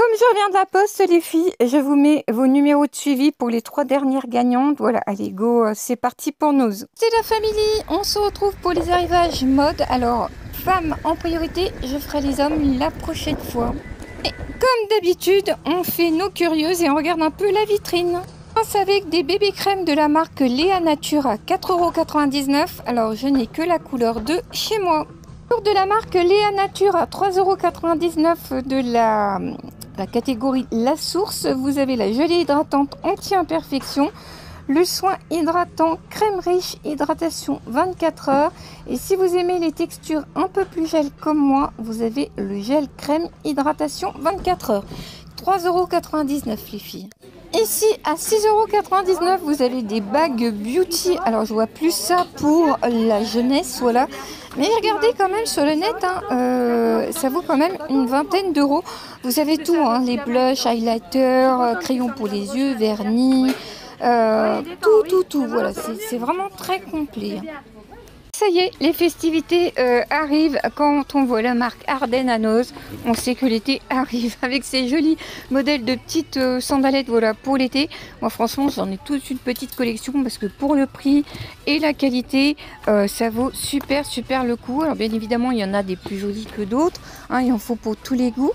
Comme je reviens de la poste, les filles, je vous mets vos numéros de suivi pour les 3 dernières gagnantes. Voilà, allez, go, c'est parti pour nous. C'est la famille, on se retrouve pour les arrivages mode. Alors, femmes en priorité, je ferai les hommes la prochaine fois. Et comme d'habitude, on fait nos curieuses et on regarde un peu la vitrine. On commence avec des bébés crèmes de la marque Léa Nature à 4,99 €. Alors, je n'ai que la couleur de chez moi. De la marque Léa Nature à 3,99 € de la catégorie La Source, vous avez la gelée hydratante anti-imperfection, le soin hydratant crème riche hydratation 24 heures. Et si vous aimez les textures un peu plus gel comme moi, vous avez le gel crème hydratation 24 heures. 3,99 € les filles. Ici à 6,99 €, vous avez des bagues beauty. Alors je vois plus ça pour la jeunesse, voilà. Mais regardez quand même sur le net, ça vaut quand même une vingtaine d'euros. Vous avez tout, les blushs, highlighters, crayons pour les yeux, vernis, tout. Voilà, c'est vraiment très complet. Ça y est, les festivités arrivent. Quand on voit la marque Ardennes à Noz, on sait que l'été arrive avec ces jolis modèles de petites sandalettes, voilà, pour l'été. Moi franchement, j'en ai toute une petite collection parce que pour le prix et la qualité, ça vaut super le coup. Alors bien évidemment, il y en a des plus jolies que d'autres, il en faut pour tous les goûts.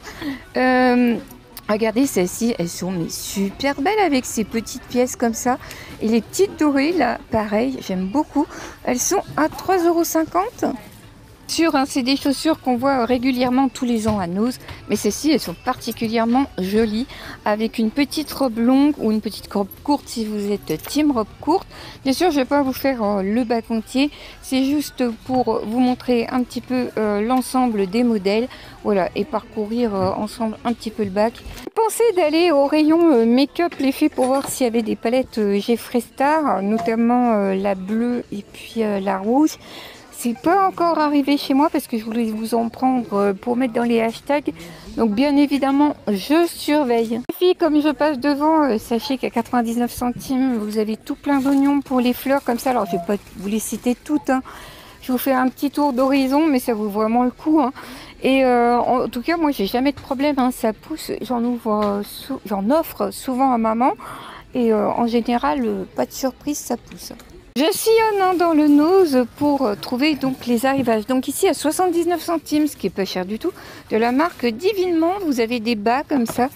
Regardez celles-ci, elles sont mais super belles avec ces petites pièces comme ça. Et les petites dorées là, pareil, j'aime beaucoup. Elles sont à 3,50 €. C'est des chaussures qu'on voit régulièrement tous les ans à Noz. Mais celles-ci, elles sont particulièrement jolies. Avec une petite robe longue ou une petite robe courte si vous êtes team robe courte. Bien sûr, je ne vais pas vous faire le bas entier. C'est juste pour vous montrer un petit peu l'ensemble des modèles. Voilà, et parcourir ensemble un petit peu le bac. J'ai pensé d'aller au rayon make-up les filles pour voir s'il y avait des palettes Jeffree Star, notamment la bleue et puis la rouge. C'est pas encore arrivé chez moi parce que je voulais vous en prendre pour mettre dans les hashtags. Donc bien évidemment, je surveille. Les filles, comme je passe devant, sachez qu'à 99 centimes, vous avez tout plein d'oignons pour les fleurs comme ça. Alors je vais pas vous les citer toutes. Je vous fais un petit tour d'horizon, mais ça vaut vraiment le coup. Et en tout cas, moi, j'ai jamais de problème. Ça pousse. J'en offre souvent à maman. Et en général, pas de surprise, ça pousse. Je sillonne dans le Noz pour trouver donc les arrivages. Donc ici à 79 centimes, ce qui est pas cher du tout, de la marque Divinement, vous avez des bas comme ça.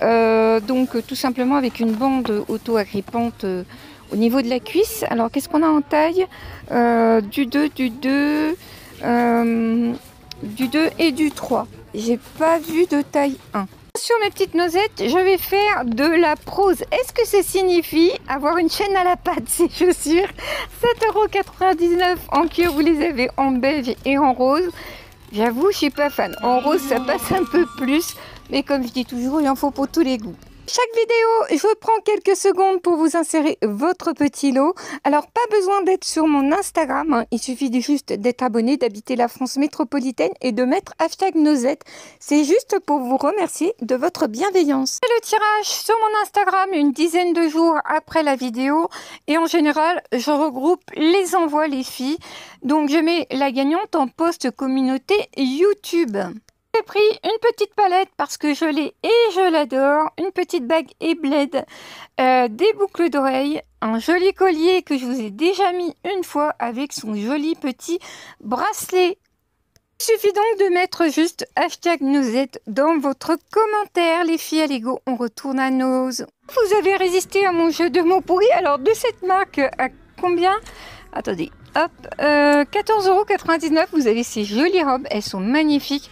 Donc tout simplement avec une bande auto-agrippante au niveau de la cuisse. Alors qu'est-ce qu'on a en taille? Du 2 et du 3. J'ai pas vu de taille 1. Sur mes petites noisettes, je vais faire de la prose. Est-ce que ça signifie avoir une chaîne à la patte, ces chaussures? 7,99 € en cuir, vous les avez en beige et en rose. J'avoue, je suis pas fan. En rose, ça passe un peu plus. Mais comme je dis toujours, il en faut pour tous les goûts. Chaque vidéo, je prends quelques secondes pour vous insérer votre petit lot. Alors, pas besoin d'être sur mon Instagram. Il suffit juste d'être abonné, d'habiter la France métropolitaine et de mettre hashtag Nozette. C'est juste pour vous remercier de votre bienveillance. C'est le tirage sur mon Instagram une dizaine de jours après la vidéo. Et en général, je regroupe les envois, les filles. Donc, je mets la gagnante en post communauté YouTube. J'ai pris une petite palette parce que je l'ai et je l'adore, une petite bague et bled, des boucles d'oreilles, un joli collier que je vous ai déjà mis une fois avec son joli petit bracelet. Il suffit donc de mettre juste hashtag Nozette dans votre commentaire. Les filles, allez go, on retourne à Noz. Vous avez résisté à mon jeu de mots pourris. Alors de cette marque à combien? Attendez, hop, 14,99 €. Vous avez ces jolies robes, elles sont magnifiques.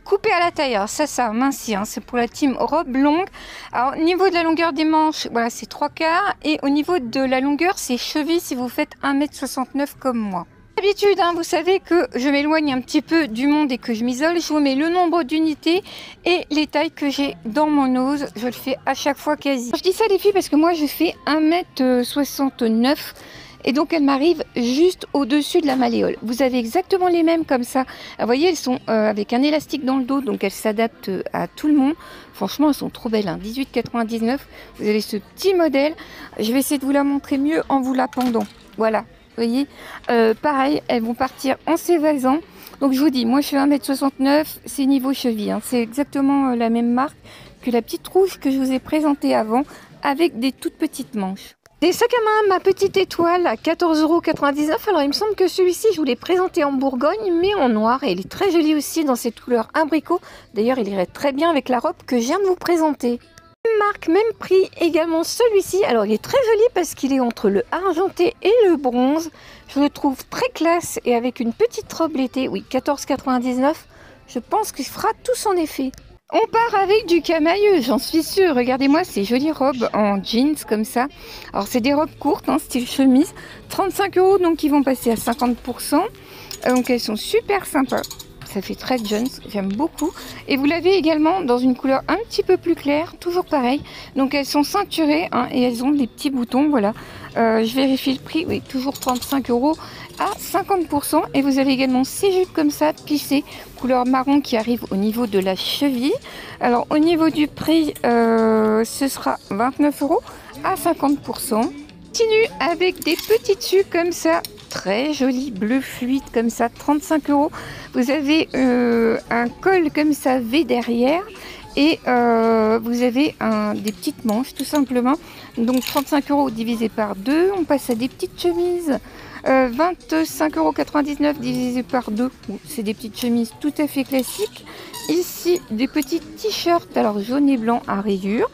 Coupé à la taille, alors ça mincit, c'est pour la team robe longue. Alors au niveau de la longueur des manches, voilà, c'est 3/4. Et au niveau de la longueur, c'est cheville si vous faites 1,69 m comme moi. D'habitude, vous savez que je m'éloigne un petit peu du monde et que je m'isole. Je vous mets le nombre d'unités et les tailles que j'ai dans mon Noz. Je le fais à chaque fois quasi. Je dis ça les filles parce que moi je fais 1,69 m. Et donc, elle m'arrive juste au-dessus de la malléole. Vous avez exactement les mêmes comme ça. Vous voyez, elles sont avec un élastique dans le dos, donc elles s'adaptent à tout le monde. Franchement, elles sont trop belles. 18,99 €. Vous avez ce petit modèle. Je vais essayer de vous la montrer mieux en vous la pendant. Voilà, vous voyez. Pareil, elles vont partir en s'évasant. Donc, je vous dis, moi, je fais 1,69 m. C'est niveau cheville. C'est exactement la même marque que la petite rouge que je vous ai présentée avant, avec des toutes petites manches. Des sacs à main, ma petite étoile à 14,99 €. Alors il me semble que celui-ci, je vous l'ai présenté en Bourgogne, mais en noir. Et il est très joli aussi dans cette couleur abricot. D'ailleurs, il irait très bien avec la robe que je viens de vous présenter. Même marque, même prix, également celui-ci. Alors il est très joli parce qu'il est entre le argenté et le bronze. Je le trouve très classe et avec une petite robe l'été. Oui, 14,99 €. Je pense qu'il fera tout son effet. On part avec du camailleux, j'en suis sûre. Regardez-moi ces jolies robes en jeans comme ça. Alors c'est des robes courtes, hein, style chemise. 35 €, donc ils vont passer à 50%. Donc elles sont super sympas. Ça fait très jeans, j'aime beaucoup. Et vous l'avez également dans une couleur un petit peu plus claire, toujours pareil. Donc elles sont ceinturées, hein, et elles ont des petits boutons, voilà. Je vérifie le prix, oui, toujours 35 € à 50%. Et vous avez également ces jupes comme ça, plissées, couleur marron qui arrive au niveau de la cheville. Alors au niveau du prix, ce sera 29 € à 50%. Continue avec des petits tissus comme ça, très joli, bleu fluide comme ça, 35 €. Vous avez un col comme ça V derrière et vous avez des petites manches tout simplement. Donc 35 € divisé par 2, on passe à des petites chemises. 25,99 € divisé par 2, c'est des petites chemises tout à fait classiques. Ici des petits t-shirts, alors jaune et blanc à rayures.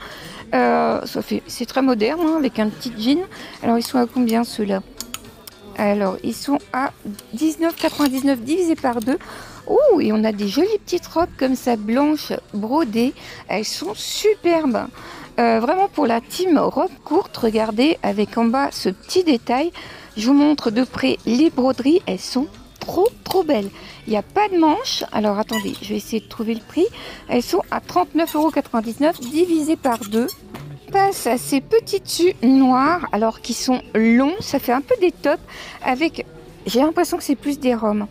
C'est très moderne, hein, avec un petit jean. Alors ils sont à combien ceux-là? Alors ils sont à 19,99 € divisé par 2. Oh, et on a des jolies petites robes comme ça, blanches, brodées. Elles sont superbes. Vraiment pour la team robe courte, regardez, avec en bas ce petit détail. Je vous montre de près les broderies, elles sont trop belles. Il n'y a pas de manches. Alors attendez, je vais essayer de trouver le prix. Elles sont à 39,99 € divisé par 2. Passe à ces petits tissus noirs, alors qui sont longs, ça fait un peu des tops avec, j'ai l'impression que c'est plus des robes.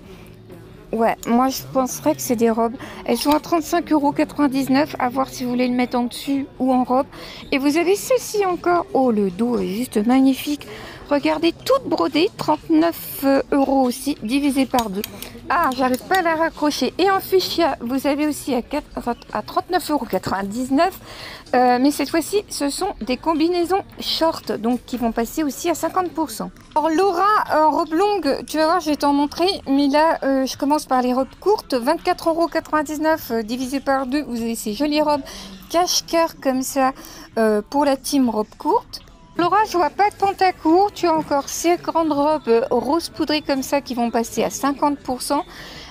Ouais, moi je penserais que c'est des robes. Elles sont à 35,99 €, à voir si vous voulez le mettre en dessus ou en robe. Et vous avez celle-ci encore. Oh, le dos est juste magnifique. Regardez, toute brodée, 39 € aussi, divisé par 2. Ah, j'arrive pas à la raccrocher. Et en fuchsia, vous avez aussi à 39,99 €. Mais cette fois-ci, ce sont des combinaisons short, donc qui vont passer aussi à 50%. Alors Laura, robe longue, tu vas voir, je vais t'en montrer. Mais là, je commence par les robes courtes. 24,99 € divisé par 2. Vous avez ces jolies robes cache-cœur comme ça pour la team robe courte. Laura, je vois pas de pantacourt. Tu as encore ces grandes robes rose poudrées comme ça qui vont passer à 50%.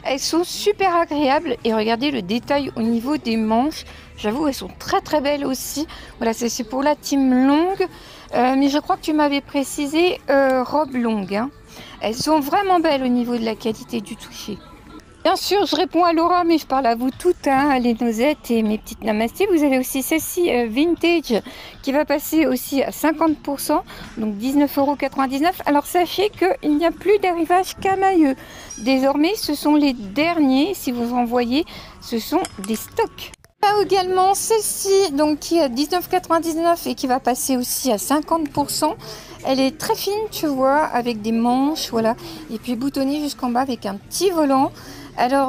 Elles sont super agréables et regardez le détail au niveau des manches. J'avoue, elles sont très belles aussi. Voilà, c'est pour la team longue. Mais je crois que tu m'avais précisé robe longue, hein. Elles sont vraiment belles au niveau de la qualité du toucher. Bien sûr, je réponds à Laura, mais je parle à vous toutes, hein, les nosettes et mes petites namastés. Vous avez aussi celle-ci vintage qui va passer aussi à 50%, donc 19,99 €. Alors sachez qu'il n'y a plus d'arrivage camailleux. Désormais, ce sont les derniers. Si vous en voyez, ce sont des stocks. Également celle-ci, donc qui est à 19,99 € et qui va passer aussi à 50%. Elle est très fine, tu vois, avec des manches, voilà, et puis boutonnée jusqu'en bas avec un petit volant. Alors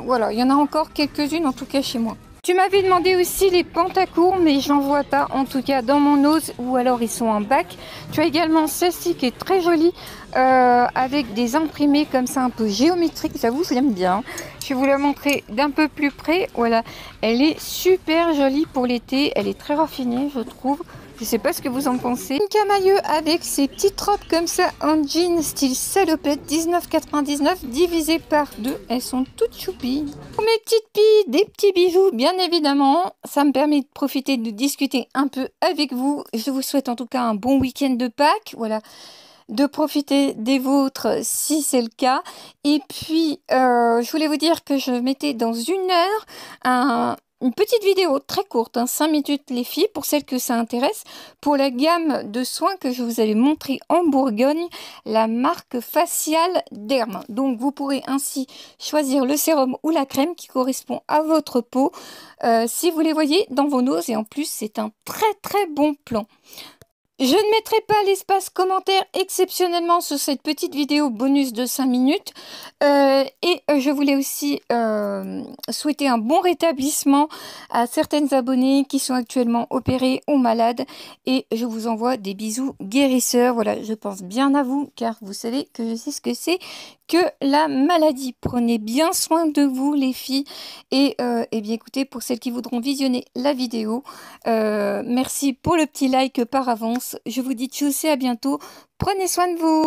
voilà, il y en a encore quelques-unes, en tout cas chez moi. Tu m'avais demandé aussi les pantacourts, mais j'en vois pas, en tout cas dans mon ose, ou alors ils sont en bac. Tu as également celle-ci qui est très jolie, avec des imprimés comme ça un peu géométriques. J'avoue, je l'aime bien. Je vais vous la montrer d'un peu plus près. Voilà, elle est super jolie pour l'été. Elle est très raffinée, je trouve. Je sais pas ce que vous en pensez. Une camailleux avec ces petites robes comme ça en jean style salopette, 19,99 € divisé par 2. Elles sont toutes choupies. Pour mes petites filles, des petits bijoux, bien évidemment. Ça me permet de profiter, de discuter un peu avec vous. Je vous souhaite en tout cas un bon week-end de Pâques. Voilà, de profiter des vôtres si c'est le cas. Et puis, je voulais vous dire que je mettais dans 1 heure une petite vidéo très courte, hein, 5 minutes les filles, pour celles que ça intéresse, pour la gamme de soins que je vous avais montré en Bourgogne, la marque faciale Derm. Donc vous pourrez ainsi choisir le sérum ou la crème qui correspond à votre peau, si vous les voyez dans vos noses, et en plus c'est un très bon plan. Je ne mettrai pas l'espace commentaire exceptionnellement sur cette petite vidéo bonus de 5 minutes. Je voulais aussi souhaiter un bon rétablissement à certaines abonnées qui sont actuellement opérées ou malades. Et je vous envoie des bisous guérisseurs. Voilà, je pense bien à vous car vous savez que je sais ce que c'est que la maladie. Prenez bien soin de vous les filles. Et bien écoutez, pour celles qui voudront visionner la vidéo, merci pour le petit like par avance. Je vous dis tchuss et à bientôt. Prenez soin de vous.